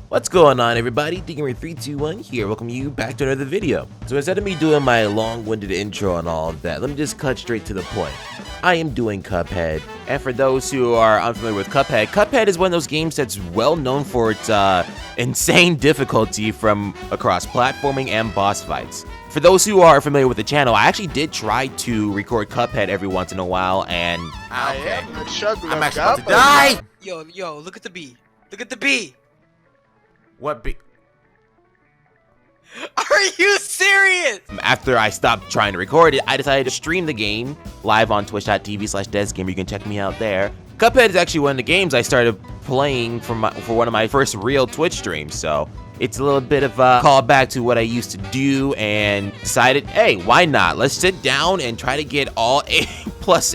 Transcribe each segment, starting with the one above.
What's going on, everybody? Diggery321 here, welcome you back to another video. So instead of me doing my long-winded intro and all of that, let me just cut straight to the point. I am doing Cuphead, and for those who are unfamiliar with Cuphead, Cuphead is one of those games that's well known for its insane difficulty from across platforming and boss fights. For those who are familiar with the channel, I actually did try to record Cuphead every once in a while, and Okay. I'm actually about to die! Yo, look at the bee. Look at the bee. What be? Are you serious? After I stopped trying to record it, I decided to stream the game live on twitch.tv/DesGamer. You can check me out there. Cuphead is actually one of the games I started playing for one of my first real Twitch streams, so it's a little bit of a callback to what I used to do, and decided, hey, why not? Let's sit down and try to get all A+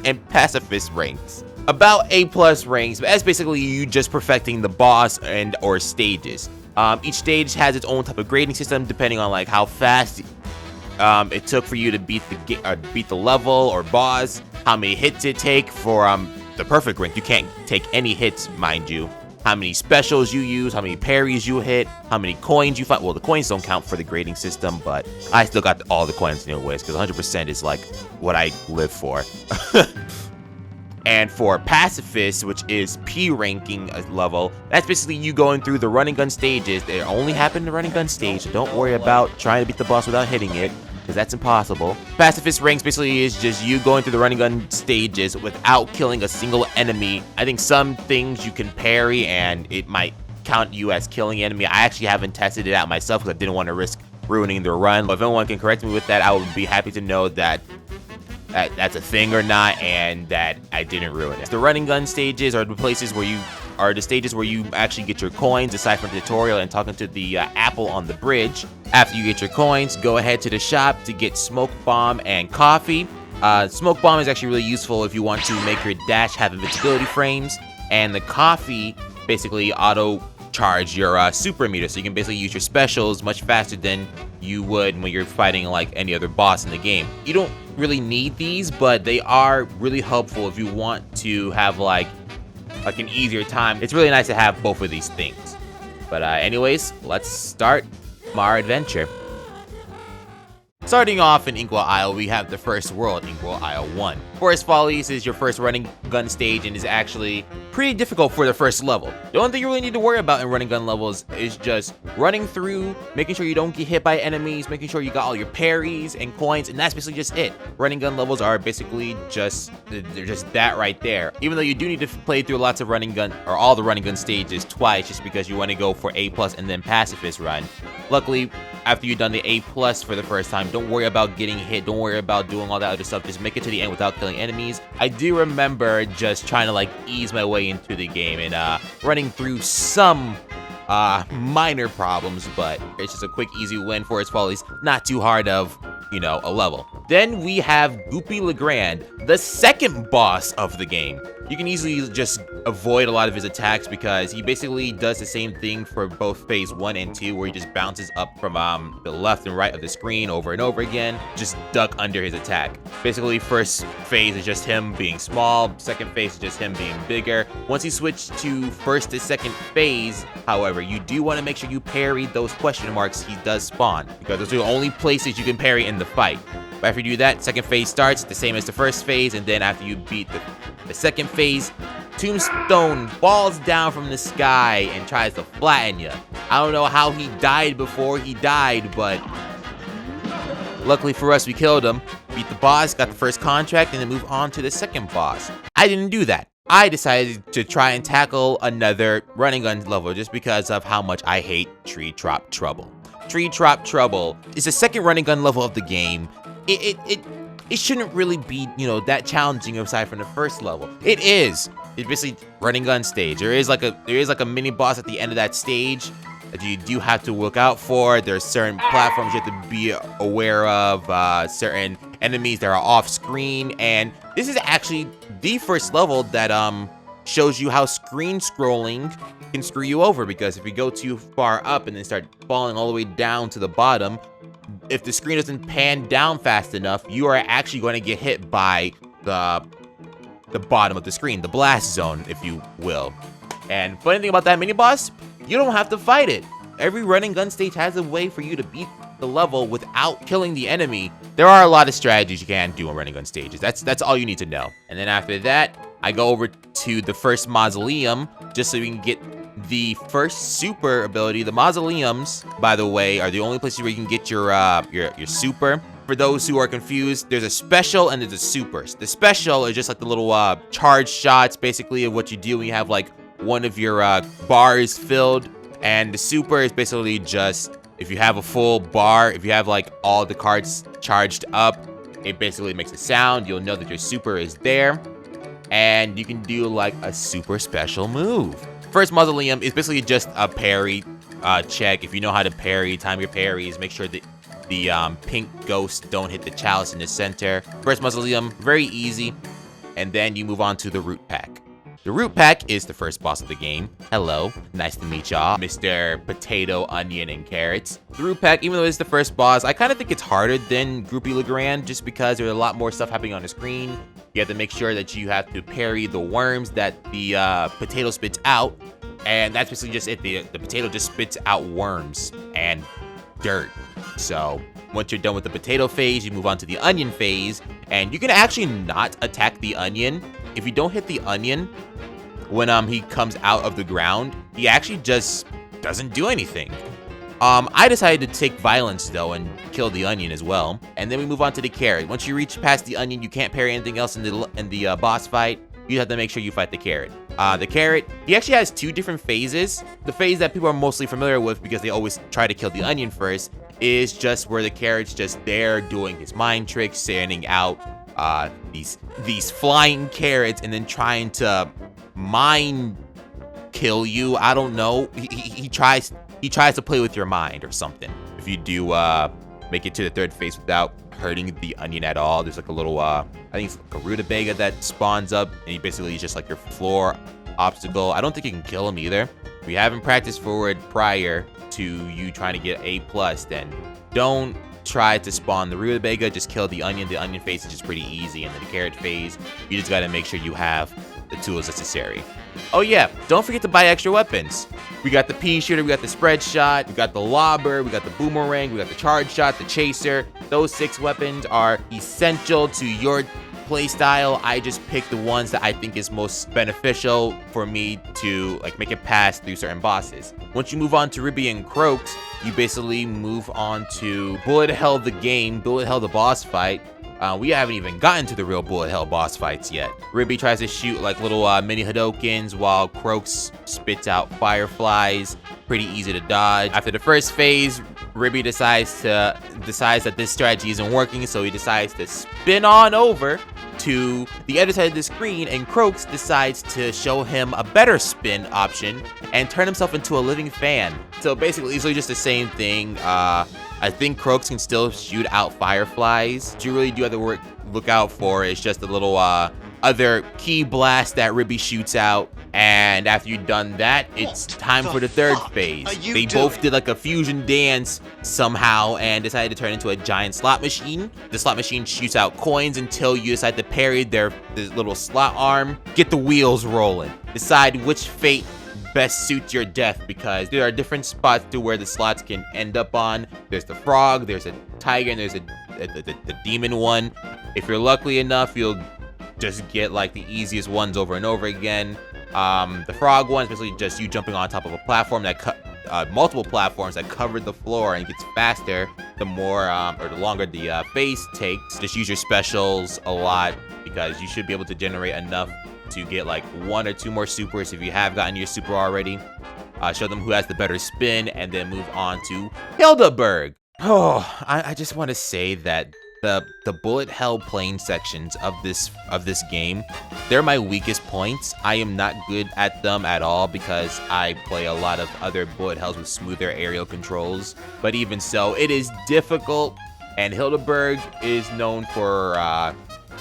and Pacifist Rings. About A+ rings, but that's basically you just perfecting the boss and or stages. Each stage has its own type of grading system depending on like how fast it took for you to beat the level or boss, how many hits it take for the perfect ring. You can't take any hits, mind you. How many specials you use, how many parries you hit, how many coins you find. Well, the coins don't count for the grading system, but I still got all the coins anyways because 100% is like what I live for. And for Pacifist, which is P ranking level, that's basically you going through the running gun stages. They only happen in the running gun stage, so don't worry about trying to beat the boss without hitting it, because that's impossible. Pacifist Rings basically is just you going through the running gun stages without killing a single enemy. I think some things you can parry, and it might count you as killing the enemy. I actually haven't tested it out myself because I didn't want to risk ruining the run. But if anyone can correct me with that, I would be happy to know that that's a thing or not, and that I didn't ruin it. The running gun stages are the places where you actually get your coins, aside from the tutorial and talking to the apple on the bridge. After you get your coins, go ahead to the shop to get smoke bomb and coffee. Smoke bomb is actually really useful if you want to make your dash have invincibility frames, and the coffee basically auto charge your super meter, so you can basically use your specials much faster than you would when you're fighting like any other boss in the game. You don't really need these, but they are really helpful if you want to have like an easier time. It's really nice to have both of these things. But anyways, let's start our adventure. Starting off in Inkwell Isle, we have the first world, Inkwell Isle 1. Forest Follies is your first running gun stage and is actually pretty difficult for the first level. The only thing you really need to worry about in running gun levels is just running through, making sure you don't get hit by enemies, making sure you got all your parries and coins, and that's basically just it. Running gun levels are basically they're just that right there. Even though you do need to play through lots of running gun, or all the running gun stages twice, just because you want to go for A+ and then Pacifist run. Luckily, after you've done the A+ for the first time, don't worry about getting hit, don't worry about doing all that other stuff, just make it to the end without killing enemies. I do remember just trying to like ease my way into the game and running through some minor problems, but it's just a quick easy win for its Follies, not too hard of, you know, a level. Then we have Goopy Legrand, the second boss of the game. You can easily just avoid a lot of his attacks because he basically does the same thing for both phase 1 and 2, where he just bounces up from the left and right of the screen over and over again. Just duck under his attack. Basically, first phase is just him being small, second phase is just him being bigger. Once you switch to first to second phase, however, you do want to make sure you parry those question marks he does spawn, because those are the only places you can parry in the fight. But after you do that, second phase starts the same as the first phase, and then after you beat the second phase, Tombstone falls down from the sky and tries to flatten you. I don't know how he died before he died, but luckily for us, we killed him, beat the boss, got the first contract, and then move on to the second boss. I didn't do that. I decided to try and tackle another running gun level just because of how much I hate Tree Trop Trouble. Tree Trop Trouble is the second running gun level of the game. It shouldn't really be, you know, that challenging aside from the first level. It is. It's basically running gun stage. There is like a mini boss at the end of that stage that you do have to look out for. There's certain platforms you have to be aware of, certain enemies that are off screen, and this is actually the first level that shows you how screen scrolling can screw you over, because if you go too far up and then start falling all the way down to the bottom, if the screen doesn't pan down fast enough, you are actually going to get hit by the bottom of the screen, the blast zone, if you will. And funny thing about that mini boss, you don't have to fight it. Every run and gun stage has a way for you to beat the level without killing the enemy. There are a lot of strategies you can do on run and gun stages. That's all you need to know. And then after that, I go over to the first mausoleum just so we can get the first super ability. The mausoleums, by the way, are the only places where you can get your super. For those who are confused, there's a special and there's a super. The special is just like the little charge shots, basically, of what you do when you have like one of your bars filled. And the super is basically just if you have a full bar, if you have like all the cards charged up, it basically makes a sound. You'll know that your super is there. And you can do like a super special move. First mausoleum is basically just a parry check. If you know how to parry, time your parries, make sure that the pink ghosts don't hit the chalice in the center. First mausoleum, very easy. And then you move on to the root pack. The root pack is the first boss of the game. Hello, nice to meet y'all, Mr. Potato, Onion, and Carrots. The root pack, even though it's the first boss, I kind of think it's harder than Goopy Legrand just because there's a lot more stuff happening on the screen. You have to make sure that you have to parry the worms that the potato spits out. And that's basically just it. The potato just spits out worms and dirt. So once you're done with the potato phase, you move on to the onion phase. And you can actually not attack the onion. If you don't hit the onion when he comes out of the ground, he actually just doesn't do anything. I decided to take violence though and kill the onion as well. And then we move on to the carrot. Once you reach past the onion, you can't parry anything else in the boss fight. You have to make sure you fight the carrot. The carrot, he actually has two different phases. The phase that people are mostly familiar with because they always try to kill the onion first is just where the carrot's just there doing his mind tricks, sending out these flying carrots and then trying to mind kill you. I don't know. He tries to play with your mind or something. If you do make it to the third phase without hurting the onion at all, there's like a little I think it's like a rutabaga that spawns up, and he basically is just like your floor obstacle. I don't think you can kill him either. If you haven't practiced forward prior to you trying to get A+, then don't try to spawn the rutabaga. Just kill the onion. The onion phase is just pretty easy, and then the carrot phase, you just gotta make sure you have the tools necessary. Oh yeah, don't forget to buy extra weapons. We got the pea shooter, we got the spread shot, we got the lobber, we got the boomerang, we got the charge shot, the chaser. Those 6 weapons are essential to your playstyle. I just picked the ones that I think is most beneficial for me to like make it past through certain bosses. Once you move on to Ribby and Croaks, you basically move on to Bullet Hell the game, Bullet Hell the boss fight. We haven't even gotten to the real Bullet Hell boss fights yet. Ribby tries to shoot like little mini Hadokens while Croaks spits out fireflies. Pretty easy to dodge. After the first phase, Ribby decides that this strategy isn't working, so he decides to spin on over to the other side of the screen, and Croaks decides to show him a better spin option and turn himself into a living fan. So basically, it's just the same thing. I think Croaks can still shoot out fireflies. What you really do have to look out for is just a little other key blast that Ribby shoots out. And after you've done that, it's time for the third phase. They both did like a fusion dance somehow and decided to turn into a giant slot machine. The slot machine shoots out coins until you decide to parry this little slot arm. Get the wheels rolling. Decide which fate best suits your death, because there are different spots to where the slots can end up on. There's the frog, there's a tiger, and there's the demon one. If you're lucky enough, you'll just get like the easiest ones over and over again. The frog one is basically just you jumping on top of a platform that multiple platforms that cover the floor, and it gets faster the more or the longer the phase takes. Just use your specials a lot because you should be able to generate enough to get like 1 or 2 more supers if you have gotten your super already. Show them who has the better spin, and then move on to Hildeberg. Oh, I just want to say that the bullet hell plane sections of this game, they're my weakest points. I am not good at them at all because I play a lot of other bullet hells with smoother aerial controls. But even so, it is difficult, and Hildeberg is known for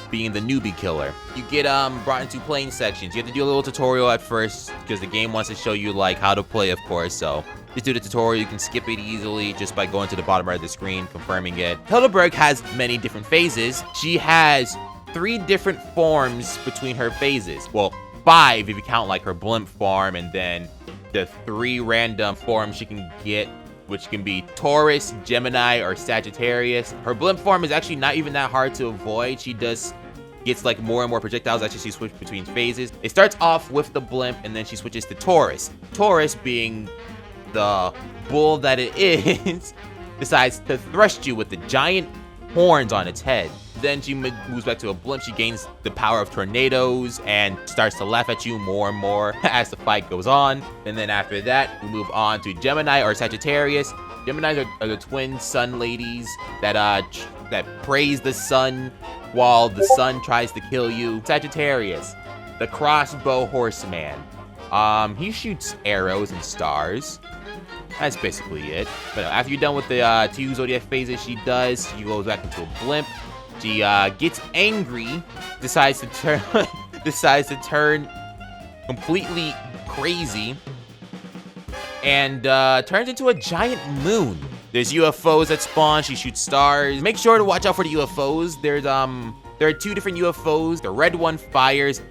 being the newbie killer. You get brought into plane sections. You have to do a little tutorial at first because the game wants to show you like how to play, of course. So just do the tutorial. You can skip it easily just by going to the bottom right of the screen, confirming it. Hildeberg has many different phases. She has 3 different forms between her phases. Well, 5 if you count like her blimp form, and then the 3 random forms she can get, which can be Taurus, Gemini, or Sagittarius. Her blimp form is actually not even that hard to avoid. She gets like more and more projectiles as she switches between phases. It starts off with the blimp, and then she switches to Taurus. Taurus, being the bull that it is, decides to thrust you with the giant horns on its head. Then she moves back to a blimp. She gains the power of tornadoes and starts to laugh at you more and more as the fight goes on. And then after that, we move on to Gemini or Sagittarius. Geminis are the twin sun ladies that praise the sun while the sun tries to kill you. Sagittarius, the crossbow horseman. He shoots arrows and stars. That's basically it. But after you're done with the 2 zodiac phases she goes back into a blimp. She gets angry, decides to turn completely crazy, and turns into a giant moon. There's UFOs that spawn. She shoots stars. Make sure to watch out for the UFOs. There are 2 different UFOs. The red one fires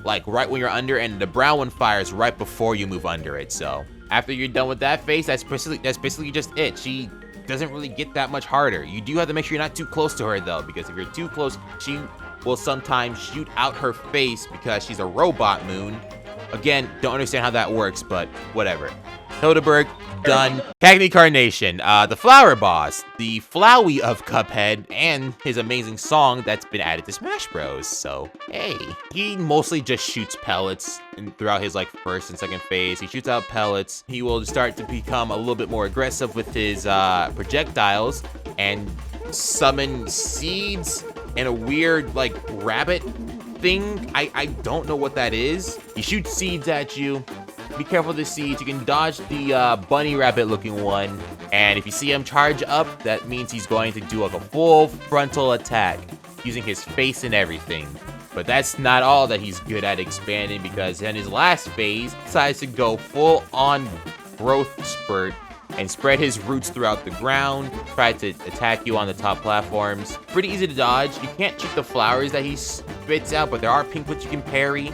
like right when you're under, and the brown one fires right before you move under it. So after you're done with that phase, that's basically just it. She doesn't really get that much harder. You do have to make sure you're not too close to her though, because if you're too close, she will sometimes shoot out her face because she's a robot moon. Again, don't understand how that works, but whatever. Hildeberg, done. Cagney Carnation, the flower boss, the Flowey of Cuphead, and his amazing song that's been added to Smash Bros. So, hey. He mostly just shoots pellets throughout his like first and second phase. He shoots out pellets. He will start to become a little bit more aggressive with his projectiles and summon seeds and a weird like rabbit thing. I don't know what that is. He shoots seeds at you. Be careful of the seeds. You can dodge the bunny rabbit looking one, and if you see him charge up, that means he's going to do like a full frontal attack using his face and everything. But that's not all that he's good at expanding, because in his last phase, he decides to go full on growth spurt and spread his roots throughout the ground, try to attack you on the top platforms. Pretty easy to dodge. You can't shoot the flowers that he spits out, but there are pink ones you can parry,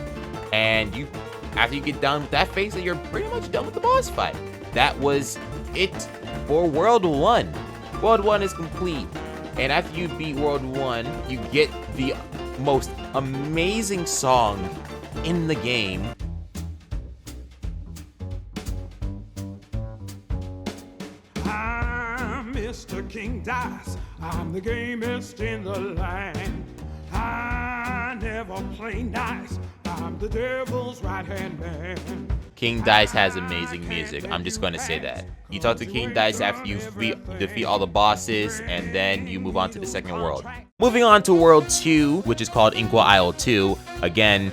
and after you get done with that phase, you're pretty much done with the boss fight. That was it for World 1. World 1 is complete. And after you beat World 1, you get the most amazing song in the game. I'm Mr. King Dice. I'm the gamest in the land. I never play nice. I'm the devil's right-hand man. King Dice has amazing music. I'm just going to say that. You talk to King Dice after you defeat all the bosses, and then you move on to the second world. Moving on to World 2, which is called Inkwell 2. Again,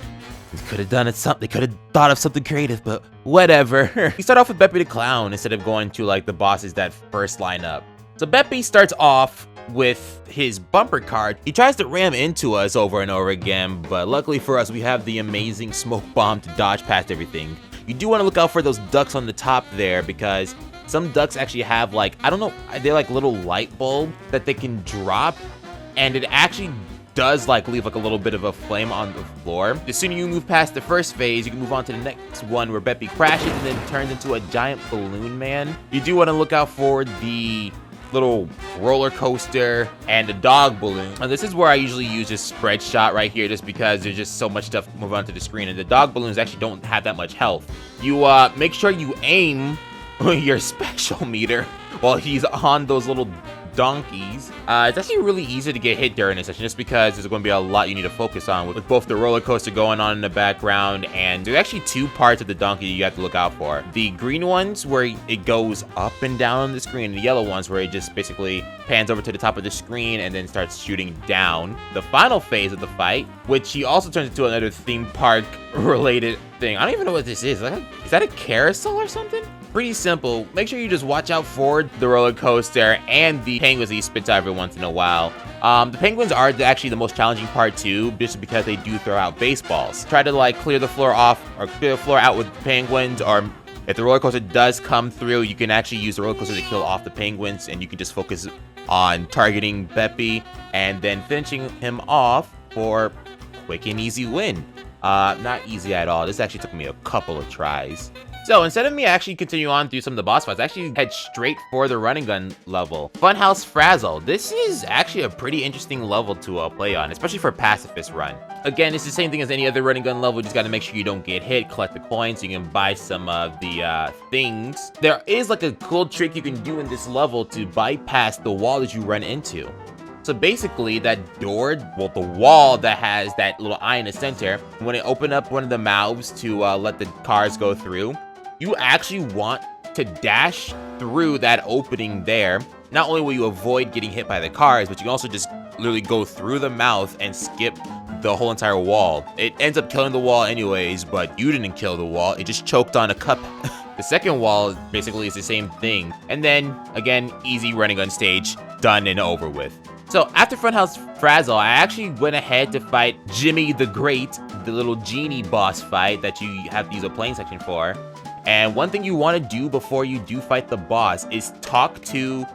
they could have done it they could have thought of something creative, but whatever. You start off with Beppy the Clown instead of going to like the bosses that first line up. So Beppy starts off with his bumper card. He tries to ram into us over and over again, but luckily for us, we have the amazing smoke bomb to dodge past everything. You do want to look out for those ducks on the top there, because some ducks actually have like, I don't know, they're like little light bulb that they can drop, and it actually does like leave like a little bit of a flame on the floor. The sooner you move past the first phase, you can move on to the next one where Beppy crashes and then turns into a giant balloon man. You do want to look out for the little roller coaster and a dog balloon. And this is where I usually use this spread shot right here, just because there's just so much stuff to move onto the screen, and the dog balloons actually don't have that much health. You make sure you aim your special meter while he's on those little donkeys. It's actually really easy to get hit during this session, just because there's going to be a lot you need to focus on with both the roller coaster going on in the background, and there's actually 2 parts of the donkey you have to look out for. The green ones where it goes up and down on the screen, and the yellow ones where it just basically pans over to the top of the screen and then starts shooting down. The final phase of the fight, which he also turns into another theme park related thing. I don't even know what this is. Is that a carousel or something? Pretty simple. Make sure you just watch out for the roller coaster and the penguins that he spits out every once in a while. The penguins are actually the most challenging part too, just because they do throw out baseballs. Try to like clear the floor off, or clear the floor out with penguins, or if the roller coaster does come through, you can actually use the roller coaster to kill off the penguins, and you can just focus on targeting Beppy and then finishing him off for a quick and easy win. Not easy at all. This actually took me a couple of tries. So instead of me actually continue on through some of the boss fights, I actually head straight for the running gun level. Funhouse Frazzle. This is actually a pretty interesting level to play on, especially for Pacifist run. Again, it's the same thing as any other running gun level. You just got to make sure you don't get hit, collect the coins, so you can buy some of the things. There is like a cool trick you can do in this level to bypass the wall that you run into. So basically, that door, well, the wall that has that little eye in the center, when it open up one of the mouths to let the cars go through, you actually want to dash through that opening there. Not only will you avoid getting hit by the cars, but you can also just literally go through the mouth and skip the whole entire wall. It ends up killing the wall anyways, but you didn't kill the wall. It just choked on a cup. The second wall basically is the same thing. And then, again, easy running gun stage, done and over with. So after Funhouse Frazzle, I actually went ahead to fight Jimmy the Great, the little genie boss fight that you have to use a playing section for. And one thing you want to do before you do fight the boss is talk to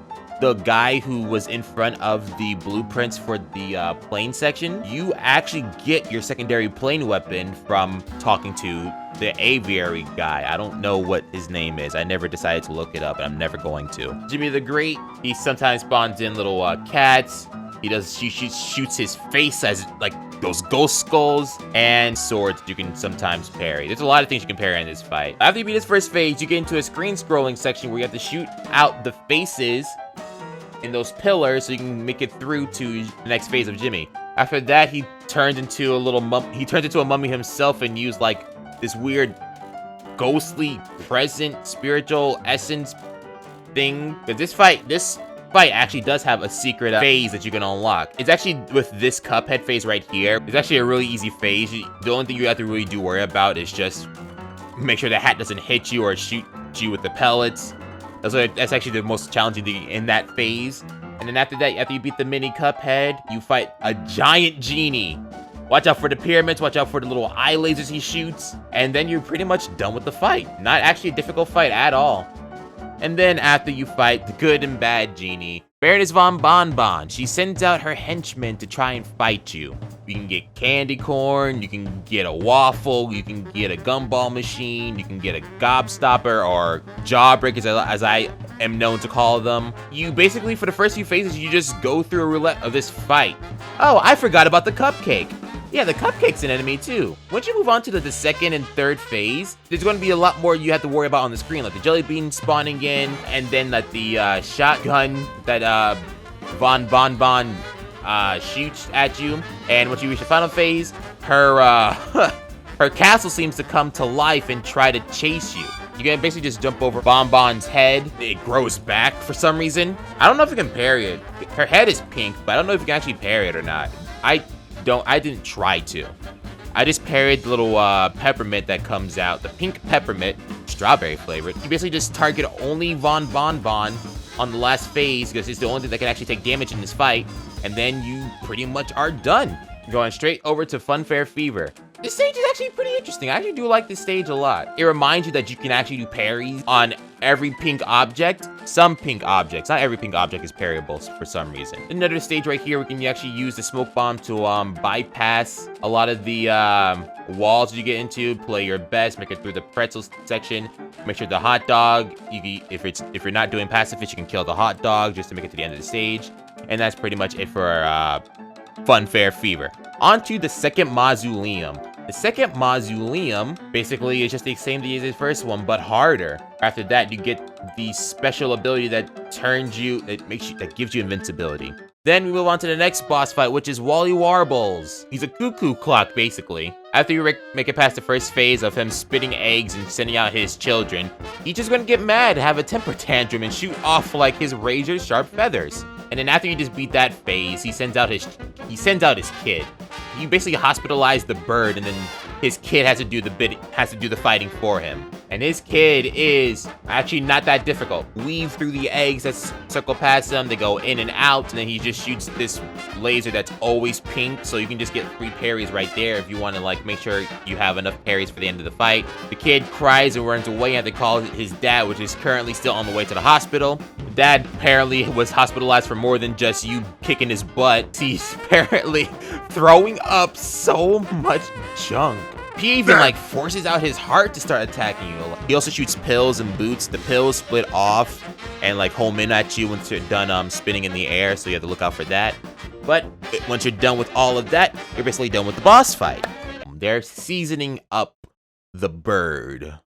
the guy who was in front of the blueprints for the plane section. You actually get your secondary plane weapon from talking to the aviary guy. I don't know what his name is. I never decided to look it up, and I'm never going to. Jimmy the Great, he sometimes spawns in little cats. He shoots his face as like those ghost skulls and swords you can sometimes parry. There's a lot of things you can parry in this fight. After you beat this first phase, you get into a screen scrolling section where you have to shoot out the faces in those pillars so you can make it through to the next phase of Jimmy. After that, he turns into a mummy himself and used like this weird ghostly present spiritual essence thing. But this fight actually does have a secret phase that you can unlock. It's actually with this Cuphead phase right here. It's actually a really easy phase. The only thing you have to really worry about is just make sure the hat doesn't hit you or shoot you with the pellets. That's actually the most challenging thing in that phase. And then after that, after you beat the mini Cuphead, you fight a giant genie. Watch out for the pyramids, watch out for the little eye lasers he shoots, and then you're pretty much done with the fight. Not actually a difficult fight at all. And then after you fight the good and bad genie, Baroness von Bonbon, she sends out her henchmen to try and fight you. You can get candy corn, you can get a waffle, you can get a gumball machine, you can get a gobstopper or jawbreakers as I am known to call them. You basically, for the first few phases, you just go through a roulette of this fight. Oh, I forgot about the cupcake. Yeah, the cupcake's an enemy too. Once you move on to the second and third phase, there's going to be a lot more you have to worry about on the screen, like the jelly bean spawning in, and then like the shotgun that Von Bonbon shoots at you. And once you reach the final phase, her her castle seems to come to life and try to chase you. You can basically just jump over Bonbon's head. It grows back for some reason. I don't know if you can parry it. Her head is pink, but I don't know if you can actually parry it or not. I didn't try to. I just parried the little peppermint that comes out, the pink peppermint, strawberry flavored. You basically just target only Von Bonbon on the last phase because it's the only thing that can actually take damage in this fight, and then you pretty much are done. Going straight over to Funfair Fever. This stage is actually pretty interesting. I actually do like this stage a lot. It reminds you that you can actually do parries on every pink object. Some pink objects. Not every pink object is parryable for some reason. Another stage right here, we can actually use the smoke bomb to bypass a lot of the walls you get into. Play your best, make it through the pretzel section. Make sure the hot dog, if you're not doing pacifist, you can kill the hot dog just to make it to the end of the stage. And that's pretty much it for Funfair Fever. On to the second mausoleum. The second mausoleum basically is just the same thing as the first one, but harder. After that, you get the special ability that gives you invincibility. Then we move on to the next boss fight, which is Wally Warbles. He's a cuckoo clock, basically. After you make it past the first phase of him spitting eggs and sending out his children, he's just gonna get mad, have a temper tantrum, and shoot off like his razor-sharp feathers. And then after you just beat that phase, he sends out his kid. You basically hospitalize the bird, and then his kid has to do the fighting for him. And his kid is actually not that difficult. Weave through the eggs that circle past them, they go in and out, and then he just shoots this laser that's always pink, so you can just get 3 parries right there if you want to like make sure you have enough parries for the end of the fight. The kid cries and runs away, and they call his dad, which is currently still on the way to the hospital. The dad apparently was hospitalized for more than just you kicking his butt. He's apparently throwing up so much junk. He even like forces out his heart to start attacking you. He also shoots pills and boots. The pills split off and like home in at you once you're done spinning in the air, so you have to look out for that. But once you're done with all of that, you're basically done with the boss fight. They're seasoning up the bird.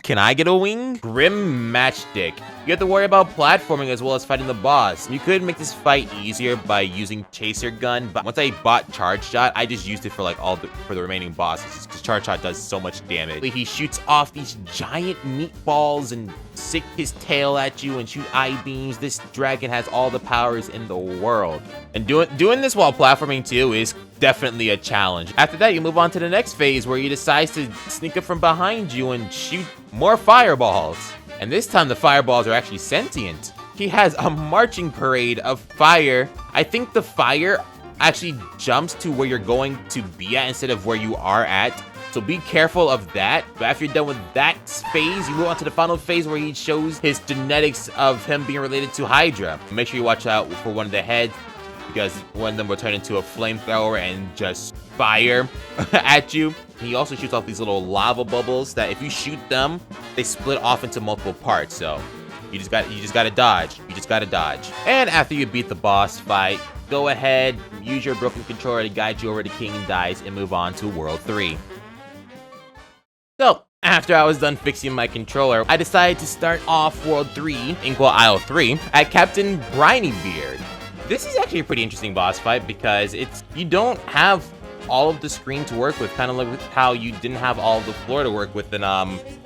Can I get a wing? Grim Matchstick. You have to worry about platforming as well as fighting the boss. You could make this fight easier by using Chaser Gun, but once I bought Charge Shot, I just used it for like for the remaining bosses because Charge Shot does so much damage. He shoots off these giant meatballs and stick his tail at you and shoot eye beams. This dragon has all the powers in the world. And doing this while platforming too is definitely a challenge. After that, you move on to the next phase where he decides to sneak up from behind you and shoot more fireballs. And this time the fireballs are actually sentient. He has a marching parade of fire. I think the fire actually jumps to where you're going to be at instead of where you are at. So be careful of that. But after you're done with that phase, you move on to the final phase where he shows his genetics of him being related to Hydra. Make sure you watch out for one of the heads, because one of them will turn into a flamethrower and just fire at you. He also shoots off these little lava bubbles that if you shoot them, they split off into multiple parts. So you just gotta dodge. You just gotta dodge. And after you beat the boss fight, go ahead, use your broken controller to guide you over to King Dice and move on to World 3. So, after I was done fixing my controller, I decided to start off World 3, Inkwell Isle 3, at Captain Briny Beard. This is actually a pretty interesting boss fight because you don't have all of the screen to work with, kind of like how you didn't have all of the floor to work with in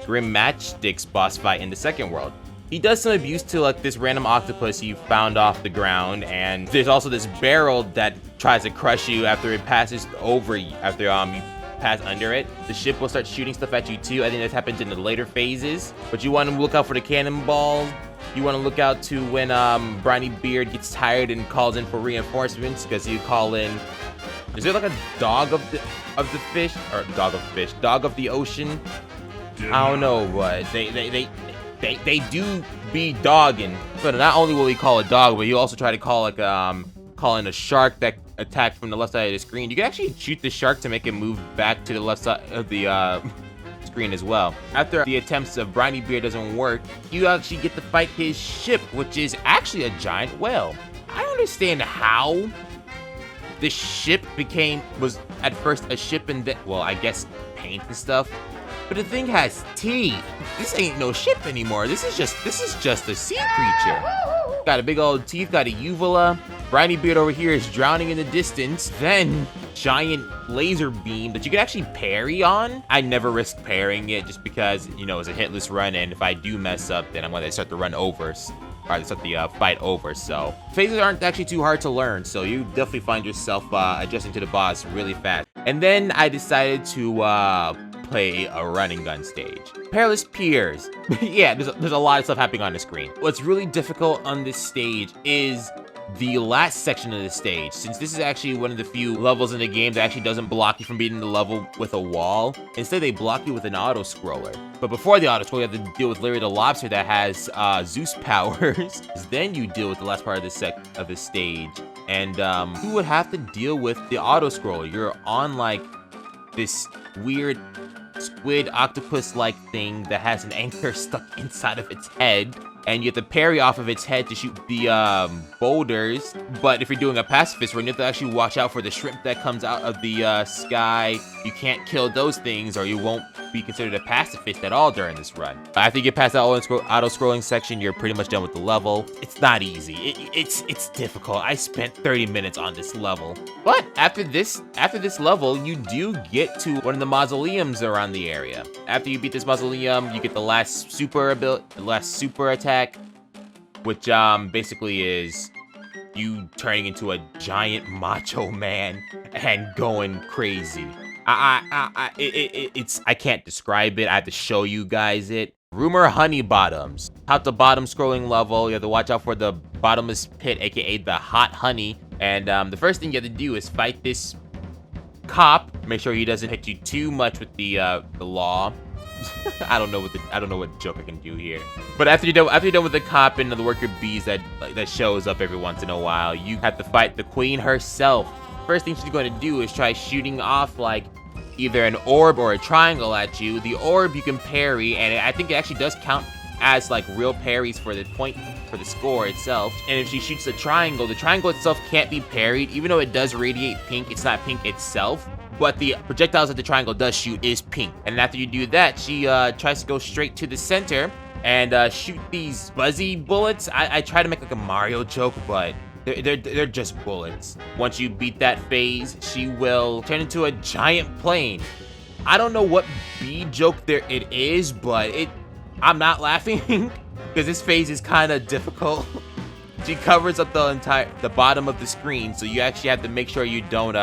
Grim Matchstick's boss fight in the second world. He does some abuse to like this random octopus you found off the ground, and there's also this barrel that tries to crush you after it passes over you, after you pass under it. The ship will start shooting stuff at you too. I think this happens in the later phases, but you want to look out for the cannonballs. You want to look out to when Briny Beard gets tired and calls in for reinforcements, because you call in. Is there like a dog of the fish, or dog of the ocean? I don't know, but they do be dogging. So not only will he call a dog, but he'll also try to call like call in a shark that attacked from the left side of the screen. You can actually shoot the shark to make it move back to the left side of the screen as well. After the attempts of Briny Beard doesn't work, you actually get to fight his ship, which is actually a giant whale. I don't understand how the ship was at first a ship and then, well, I guess paint and stuff. But the thing has teeth. This ain't no ship anymore. This is just a sea creature. Got a big old teeth, got a uvula. Briny Beard over here is drowning in the distance. Then giant laser beam that you can actually parry on. I never risk parrying it just because, you know, it's a hitless run, and if I do mess up, then I'm gonna start the run over. Or start the fight over. So phases aren't actually too hard to learn, so you definitely find yourself adjusting to the boss really fast. And then I decided to play a running gun stage. Perilous Piers. Yeah, there's a lot of stuff happening on the screen. What's really difficult on this stage is the last section of the stage, since this is actually one of the few levels in the game that actually doesn't block you from beating the level with a wall. Instead, they block you with an auto-scroller. But before the auto-scroller, you have to deal with Larry the Lobster that has Zeus powers. Then you deal with the last part of the stage. And you would have to deal with the auto-scroller. You're on like this weird squid octopus-like thing that has an anchor stuck inside of its head. And you have to parry off of its head to shoot the boulders. But if you're doing a pacifist run, you have to actually watch out for the shrimp that comes out of the sky. You can't kill those things or you won't be considered a pacifist at all during this run. After you get past that auto-scrolling section, you're pretty much done with the level. It's not easy. It's difficult. I spent 30 minutes on this level. But after this level, you do get to one of the mausoleums around the area. After you beat this mausoleum, you get the last super attack, which basically is you turning into a giant macho man and going crazy. I can't describe it. I have to show you guys it. Rumor Honey Bottoms. Top to bottom scrolling level. You have to watch out for the bottomless pit, aka the hot honey. And the first thing you have to do is fight this cop. Make sure he doesn't hit you too much with the law. I don't know what joke I can do here. But after you're done with the cop and the worker bees that shows up every once in a while, you have to fight the queen herself. First thing she's going to do is try shooting off like either an orb or a triangle at you. The orb you can parry, and I think it actually does count as like real parries for the point for the score itself. And if she shoots the triangle itself can't be parried. Even though it does radiate pink, it's not pink itself. But the projectiles that the triangle does shoot is pink. And after you do that, she tries to go straight to the center and shoot these buzzy bullets. I try to make like a Mario joke, but they're just bullets. Once you beat that phase, she will turn into a giant plane. I don't know what B joke there it is, but I'm not laughing because this phase is kind of difficult. She covers up the bottom of the screen, so you actually have to make sure you don't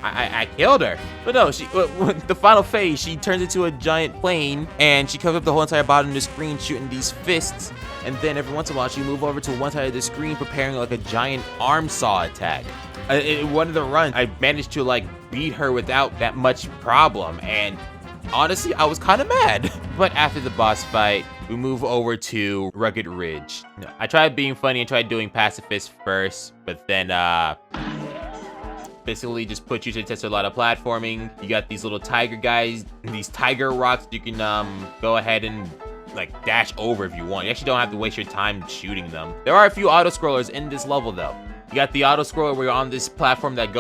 I killed her. But no, the final phase, she turns into a giant plane and she covers up the whole entire bottom of the screen shooting these fists. And then every once in a while, she move over to one side of the screen preparing like a giant arm saw attack. In one of the runs, I managed to like beat her without that much problem. And honestly, I was kind of mad. But after the boss fight, we move over to Rugged Ridge. I tried being funny and tried doing Pacifist first, but then basically just put you to test a lot of platforming. You got these little tiger guys, these tiger rocks you can go ahead and like dash over if you want. You actually don't have to waste your time shooting them. There are a few auto scrollers in this level though. You got the auto scroller where you're on this platform that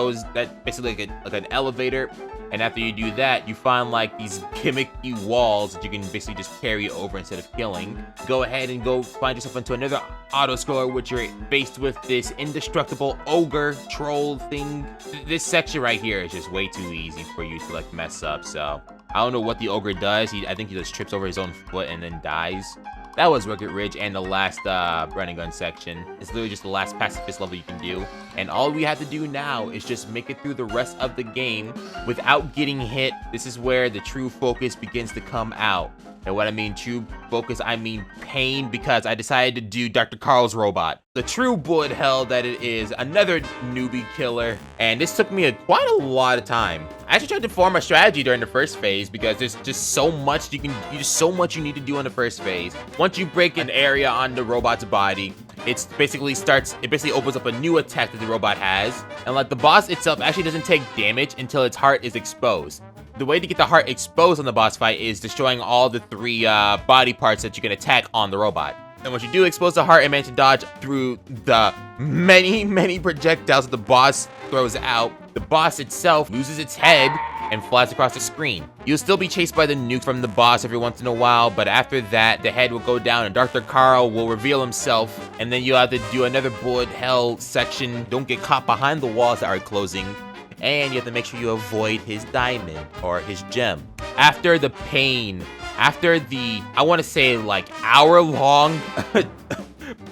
basically like an elevator. And after you do that, you find like these gimmicky walls that you can basically just carry over instead of killing. Go ahead and go find yourself into another auto scroller, which you're faced with this indestructible ogre troll thing. This section right here is just way too easy for you to like mess up. So I don't know what the ogre does. I think he just trips over his own foot and then dies. That was Rugged Ridge and the last running gun section. It's literally just the last pacifist level you can do. And all we have to do now is just make it through the rest of the game without getting hit. This is where the true focus begins to come out. And what I mean true focus, I mean pain, because I decided to do Dr. Carl's robot. The true bullet hell that it is, another newbie killer. And this took me quite a lot of time. I actually tried to form a strategy during the first phase because there's just so much you need to do in the first phase. Once you break an area on the robot's body, it basically opens up a new attack that the robot has. And like the boss itself actually doesn't take damage until its heart is exposed. The way to get the heart exposed on the boss fight is destroying all the 3 body parts that you can attack on the robot. And once you do expose the heart and manage to dodge through the many projectiles that the boss throws out, the boss itself loses its head and flies across the screen. You'll still be chased by the nuke from the boss every once in a while, but after that, the head will go down and Dr. Carl will reveal himself, and then you'll have to do another bullet hell section. Don't get caught behind the walls that are closing. And you have to make sure you avoid his diamond or his gem. After the pain, after the, I want to say like hour-long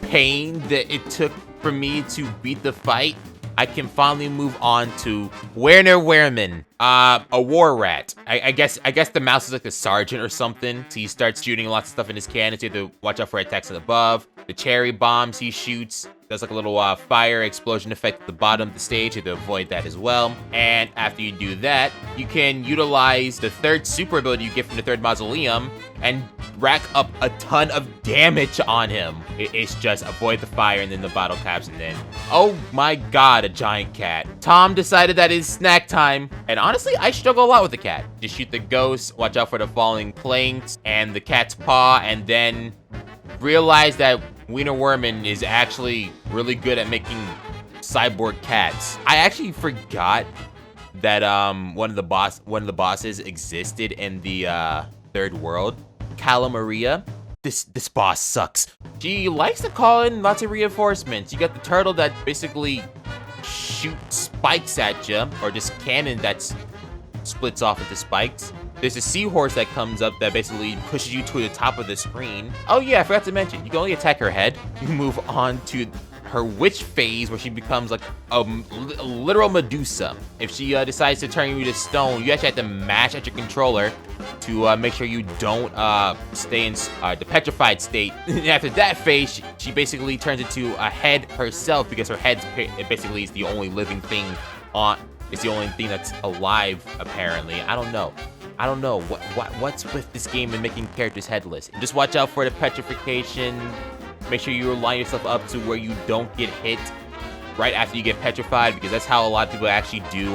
pain that it took for me to beat the fight, I can finally move on to Werner Wehrman, a war rat. I guess the mouse is like the sergeant or something. So he starts shooting lots of stuff in his cannon, so you have to watch out for attacks above. The cherry bombs he shoots, there's like a little fire explosion effect at the bottom of the stage. You have to avoid that as well. And after you do that, you can utilize the 3rd super ability you get from the 3rd mausoleum and rack up a ton of damage on him. It's just avoid the fire and then the bottle caps and then, oh my god, a giant cat. Tom decided that it's snack time. And honestly, I struggle a lot with the cat. Just shoot the ghost, watch out for the falling planks and the cat's paw, and then realize that Wiener Werman is actually really good at making cyborg cats. I actually forgot that one of the bosses existed in the 3rd world. Cala Maria. This boss sucks. She likes to call in lots of reinforcements. You got the turtle that basically shoots spikes at you, or just cannon that splits off into spikes. There's a seahorse that comes up that basically pushes you to the top of the screen. Oh yeah, I forgot to mention, you can only attack her head. You move on to her witch phase where she becomes like a literal Medusa. If she decides to turn you to stone, you actually have to mash at your controller to make sure you don't stay in the petrified state. After that phase, she basically turns into a head herself because her head basically is the only living thing it's the only thing that's alive apparently. I don't know what's with this game and making characters headless. Just watch out for the petrification. Make sure you line yourself up to where you don't get hit right after you get petrified, because that's how a lot of people actually do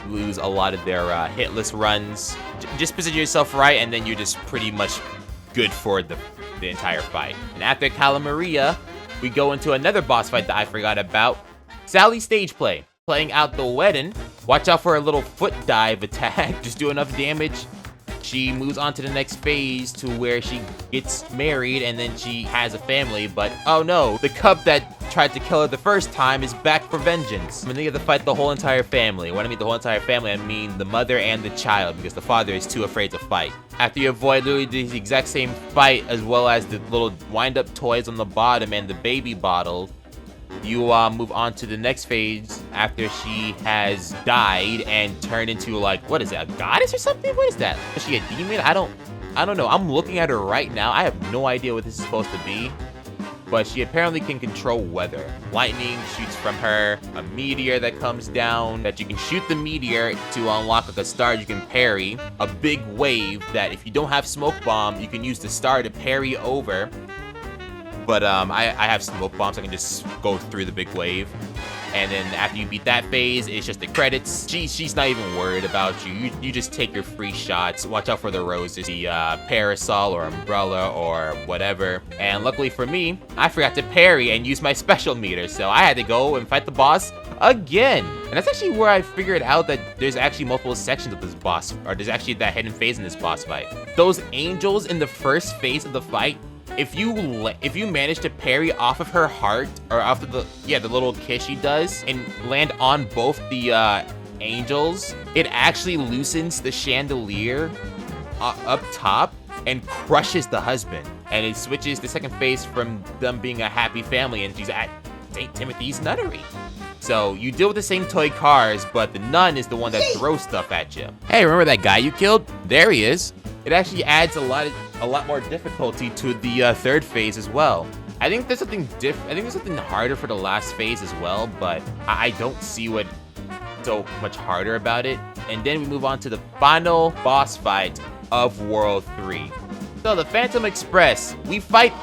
lose a lot of their hitless runs. Just position yourself right, and then you're just pretty much good for the entire fight. And after Cala Maria, we go into another boss fight that I forgot about. Sally's stage play. Playing out the wedding. Watch out for a little foot dive attack. Just do enough damage. She moves on to the next phase to where she gets married and then she has a family, but oh no, the cub that tried to kill her the first time is back for vengeance. And then you have to fight the whole entire family. When I mean the whole entire family, I mean the mother and the child, because the father is too afraid to fight. After you avoid literally the exact same fight, as well as the little wind-up toys on the bottom and the baby bottle, you move on to the next phase after she has died and turned into, like, what is it, a goddess or something? What is that? Is she a demon? I don't know. I'm looking at her right now. I have no idea what this is supposed to be, but she apparently can control weather. Lightning shoots from her, a meteor that comes down that you can shoot the meteor to unlock like a star you can parry, a big wave that if you don't have smoke bomb, you can use the star to parry over. But I have smoke bombs, I can just go through the big wave. And then after you beat that phase, it's just the credits. She's not even worried about you. You just take your free shots. Watch out for the roses, the parasol or umbrella or whatever. And luckily for me, I forgot to parry and use my special meter. So I had to go and fight the boss again. And that's actually where I figured out that there's actually multiple sections of this boss, or there's actually that hidden phase in this boss fight. Those angels in the first phase of the fight, if you manage to parry off of her heart, or off of the little kiss she does, and land on both the angels, it actually loosens the chandelier up top and crushes the husband. And it switches the second phase from them being a happy family, and she's at St. Timothy's nunnery. So you deal with the same toy cars, but the nun is the one that throws stuff at you. Hey, remember that guy you killed? There he is. It actually adds a lot more difficulty to the third phase as well. I think there's something different. I think there's something harder for the last phase as well, but I don't see what so much harder about it. And then we move on to the final boss fight of World 3. So the Phantom Express, we fight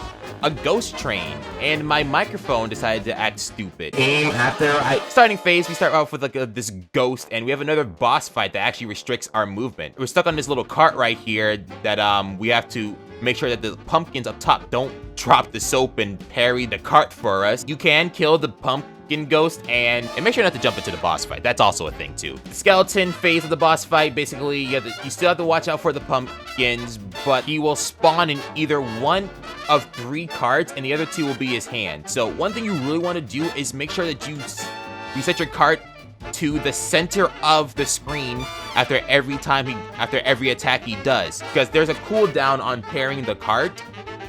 a ghost train, and my microphone decided to act stupid. And after starting phase, we start off with like this ghost, and we have another boss fight that actually restricts our movement. We're stuck on this little cart right here that we have to make sure that the pumpkins up top don't drop the soap and parry the cart for us. You can kill the pumpkin ghost and make sure not to jump into the boss fight. That's also a thing too. The skeleton phase of the boss fight, basically you still have to watch out for the pumpkins, but he will spawn in either one of 3 cards and the other 2 will be his hand. So one thing you really want to do is make sure that you set your cart to the center of the screen after every attack he does, because there's a cooldown on parrying the cart,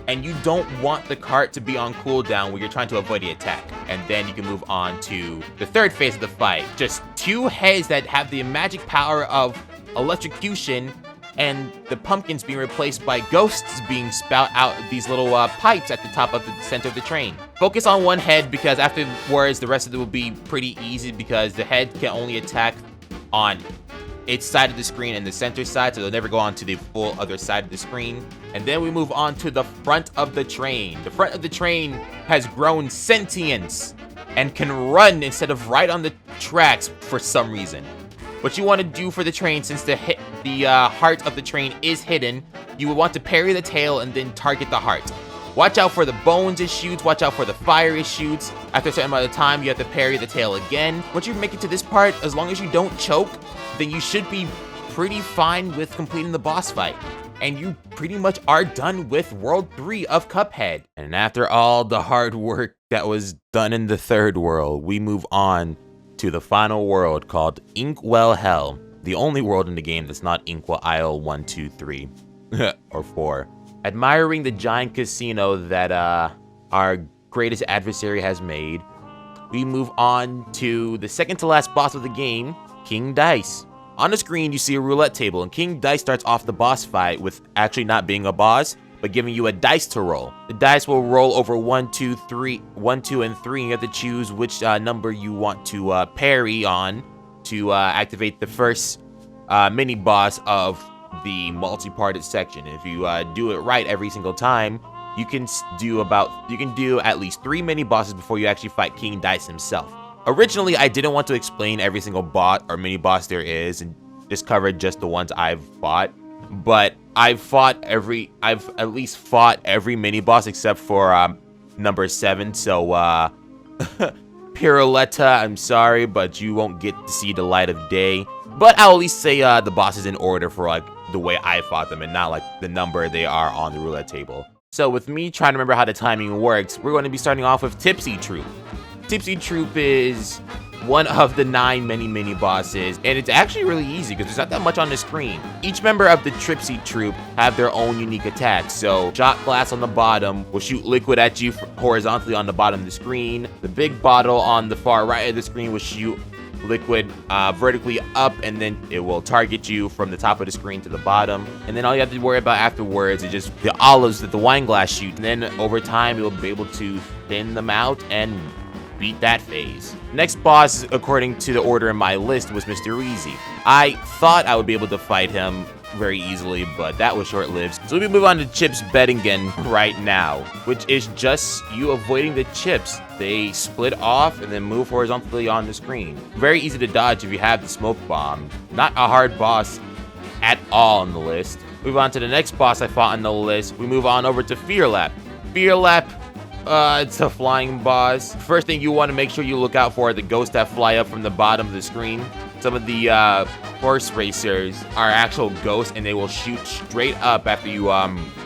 and you don't want the cart to be on cooldown when you're trying to avoid the attack. And then you can move on to the third phase of the fight. Just 2 heads that have the magic power of electrocution, and the pumpkins being replaced by ghosts being spout out these little pipes at the top of the center of the train. Focus on one head, because afterwards the rest of it will be pretty easy, because the head can only attack on its side of the screen and the center side, so they'll never go on to the full other side of the screen. And then we move on to the front of the train. The front of the train has grown sentience and can run instead of right on the tracks for some reason. What you want to do for the train, since the heart of the train is hidden, you would want to parry the tail and then target the heart. Watch out for the bones it shoots, watch out for the fire it shoots. After a certain amount of time, you have to parry the tail again. Once you make it to this part, as long as you don't choke, then you should be pretty fine with completing the boss fight. And you pretty much are done with World 3 of Cuphead. And after all the hard work that was done in the third world, we move on to the final world called Inkwell Hell. The only world in the game that's not Inkwell Isle 1, 2, 3, or 4. Admiring the giant casino that our greatest adversary has made, we move on to the second to last boss of the game, King Dice. On the screen, you see a roulette table, and King Dice starts off the boss fight with actually not being a boss, but giving you a dice to roll. The dice will roll over 1, 2, 3, 1, 2, and 3, and you have to choose which number you want to parry on to activate the first mini boss of the multi-parted section. If you do it right every single time, you can do at least 3 mini bosses before you actually fight King Dice himself. Originally, I didn't want to explain every single bot or mini boss there is and just cover just the ones I've fought. But I've at least fought every mini boss except for number 7. So Piruletta, I'm sorry, but you won't get to see the light of day. But I'll at least say the bosses in order for like the way I fought them and not like the number they are on the roulette table. So with me trying to remember how the timing works, we're going to be starting off with Tipsy Troop. Tipsy Troop is one of the 9 mini bosses, and it's actually really easy because there's not that much on the screen. Each member of the Tipsy Troop have their own unique attacks. So shot glass on the bottom will shoot liquid at you horizontally on the bottom of the screen. The big bottle on the far right of the screen will shoot liquid vertically up, and then it will target you from the top of the screen to the bottom. And then all you have to worry about afterwards is just the olives that the wine glass shoot. And then over time you'll be able to thin them out and beat that phase. Next boss, according to the order in my list, was Mr. Easy. I thought I would be able to fight him very easily, but that was short-lived. So we move on to Chips Bettingen right now, which is just you avoiding the chips. They split off and then move horizontally on the screen. Very easy to dodge if you have the smoke bomb. Not a hard boss at all on the list. Move on to the next boss I fought on the list. We move on over to Fear Lap. Fear Lap, it's a flying boss. First thing you want to make sure you look out for are the ghosts that fly up from the bottom of the screen. Some of the horse racers are actual ghosts, and they will shoot straight up after you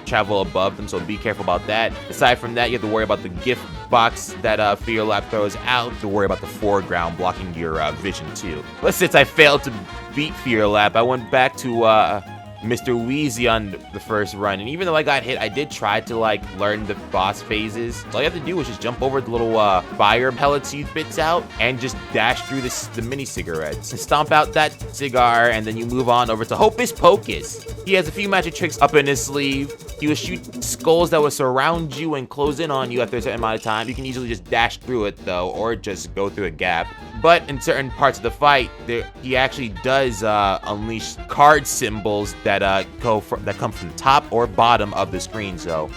travel above them, so be careful about that. Aside from that, you have to worry about the gift box that Fear Lap throws out. You have to worry about the foreground blocking your vision too. But since I failed to beat Fear Lap, I went back to Mr. Wheezy on the first run, and even though I got hit, I did try to like learn the boss phases. So all you have to do is just jump over the little fire pellets he spits out and just dash through the mini cigarettes. Stomp out that cigar, and then you move on over to Hocus Pocus. He has a few magic tricks up in his sleeve. He will shoot skulls that will surround you and close in on you after a certain amount of time. You can easily just dash through it though, or just go through a gap. But in certain parts of the fight, he actually does unleash card symbols that come from the top or bottom of the screen. So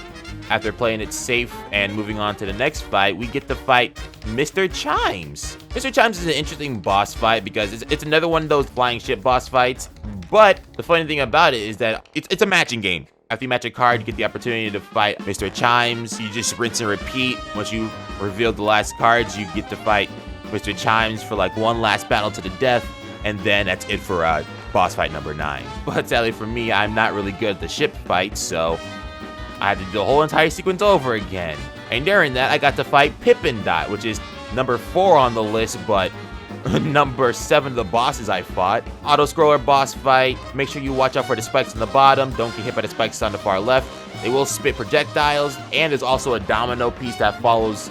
after playing it safe and moving on to the next fight, we get to fight Mr. Chimes. Mr. Chimes is an interesting boss fight because it's another one of those flying ship boss fights. But the funny thing about it is that it's a matching game. After you match a card, you get the opportunity to fight Mr. Chimes. You just rinse and repeat. Once you reveal the last cards, you get to fight Mr. Chimes for like one last battle to the death, and then that's it for boss fight number 9. But sadly for me, I'm not really good at the ship fights, so I had to do the whole entire sequence over again. And during that, I got to fight Pippin Dot, which is number 4 on the list, but number 7 of the bosses I fought. Auto-scroller boss fight. Make sure you watch out for the spikes on the bottom. Don't get hit by the spikes on the far left. They will spit projectiles, and there's also a domino piece that follows,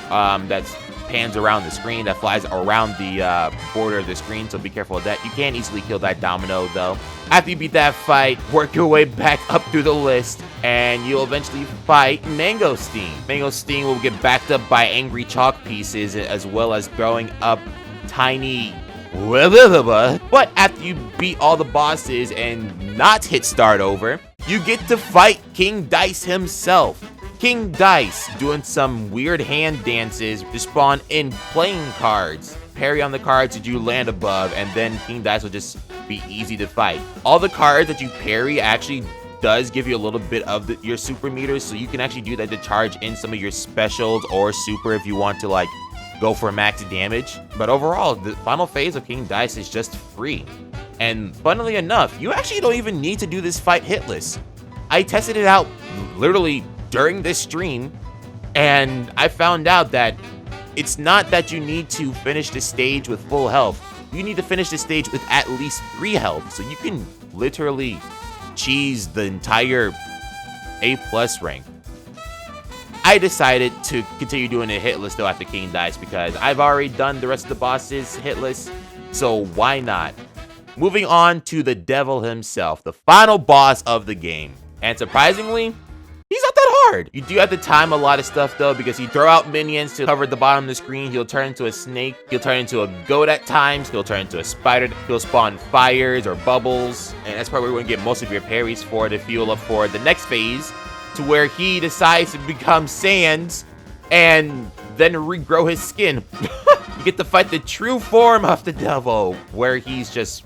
that's pans around the screen, that flies around the border of the screen, so be careful of that. You can easily kill that domino though. After you beat that fight, work your way back up through the list, and you'll eventually fight Mangosteen. Mangosteen will get backed up by angry chalk pieces, as well as throwing up tiny... But after you beat all the bosses and not hit start over, you get to fight King Dice himself. King Dice doing some weird hand dances to spawn in playing cards. Parry on the cards that you land above, and then King Dice will just be easy to fight. All the cards that you parry actually does give you a little bit of your super meters, so you can actually do that to charge in some of your specials or super if you want to like go for max damage. But overall, the final phase of King Dice is just free. And funnily enough, you actually don't even need to do this fight hitless. I tested it out literally during this stream, and I found out that it's not that you need to finish the stage with full health. You need to finish the stage with at least 3 health, so you can literally cheese the entire A+ rank. I decided to continue doing it hitless though after King Dice because I've already done the rest of the bosses hitless, so why not? Moving on to the devil himself, the final boss of the game. And surprisingly, he's not that hard. You do have to time a lot of stuff though, because he throw out minions to cover the bottom of the screen. He'll turn into a snake. He'll turn into a goat at times. He'll turn into a spider. He'll spawn fires or bubbles. And that's probably where you're gonna get most of your parries for to fuel up for the next phase, to where he decides to become Sans and then regrow his skin. You get to fight the true form of the devil, where he's just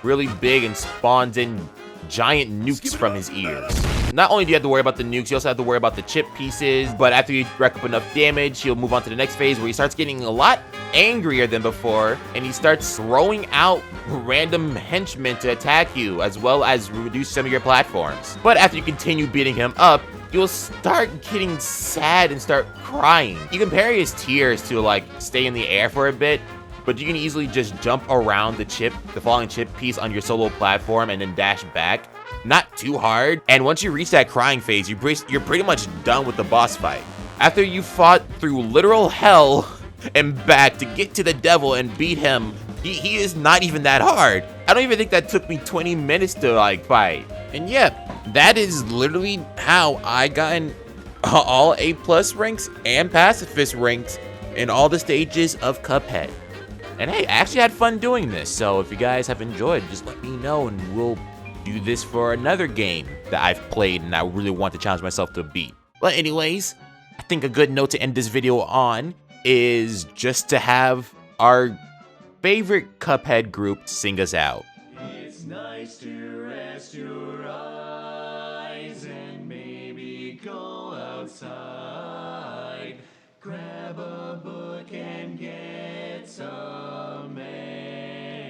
really big and spawns in giant nukes from his ears. Not only do you have to worry about the nukes, you also have to worry about the chip pieces, but after you rack up enough damage, he'll move on to the next phase where he starts getting a lot angrier than before, and he starts throwing out random henchmen to attack you, as well as reduce some of your platforms. But after you continue beating him up, you'll start getting sad and start crying. You can parry his tears to like stay in the air for a bit, but you can easily just jump around the falling chip piece on your solo platform and then dash back. Not too hard, and once you reach that crying phase, you're pretty much done with the boss fight. After you fought through literal hell and back to get to the devil and beat him, he is not even that hard. I don't even think that took me 20 minutes to like fight. And yeah, that is literally how I got in all A+ ranks and Pacifist ranks in all the stages of Cuphead. And hey, I actually had fun doing this, so if you guys have enjoyed, just let me know and we'll do this for another game that I've played and I really want to challenge myself to beat. But anyways, I think a good note to end this video on is just to have our favorite Cuphead group sing us out. It's nice to rest your eyes and maybe go outside. Grab a book and get some air.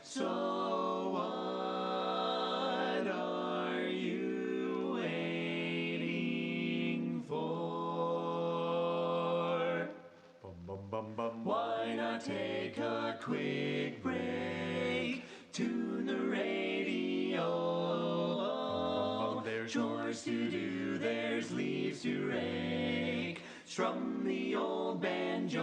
So what are you waiting for? Why not take a quick break? Tune the radio. There's chores to do, there's leaves to rake. Strum the old banjo.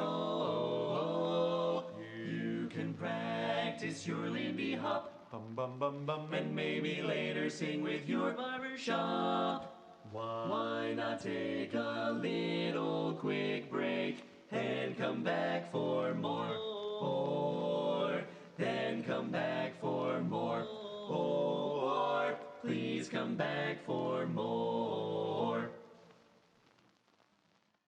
You can practice your Lindy Hop. And maybe later sing with your barbershop. Why not take a little quick break and come back for more? Or then come back for more. Or please come back for more.